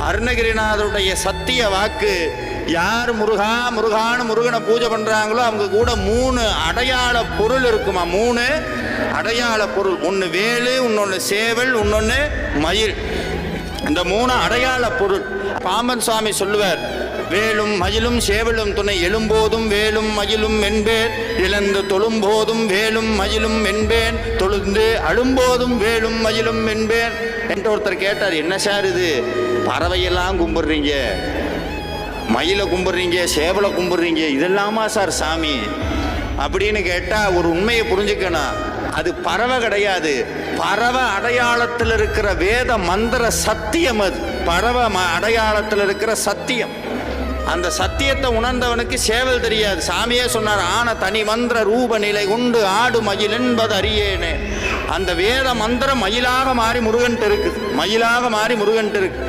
அருணகிரிநாதருடைய சத்திய வாக்கு. யார் முருகா முருகான்னு முருகனை பூஜை பண்றாங்களோ அவங்க கூட 3 அடையாள பொருள் இருக்குமா. 3 அடையாள பொருள். ஒன்று வேலு, இன்னொன்று சேவல், இன்னொன்று மயில். இந்த 3 அடையாள பொருள். பாம்பன் சுவாமி சொல்லுவார், வேலும் மயிலும் சேவலும் துணை எழும்போதும் வேலும் மயிலும் என்பேன், இழந்து தொழும்போதும் வேலும் மயிலும் என்பேன், தொழுந்து அழும்போதும் வேலும் மயிலும் என்பேன் என்று ஒருத்தர் கேட்டார். என்ன சார் இது, பறவையெல்லாம் கும்பிடுறீங்க, மயிலை கும்பிடுறீங்க, சேவலை கும்பிடுறீங்க, இதெல்லாமா சார் சாமி அப்படின்னு கேட்டால் ஒரு உண்மையை புரிஞ்சுக்கணும். அது பறவை கிடையாது, பறவை அடையாளத்தில் இருக்கிற வேத மந்திர சத்தியம். அது பறவை அடையாளத்தில் இருக்கிற சத்தியம். அந்த சத்தியத்தை உணர்ந்தவனுக்கு சேவல் தெரியாது. சாமியே சொன்னார், ஆன தனி மந்திர ரூப நிலை உண்டு ஆடு மயில் என்பது அறியேனே. அந்த வேத மந்திரம் மயிலாக மாறி முருகன்ட்டு இருக்குது, மயிலாக மாறி முருகன்ட்டு இருக்கு.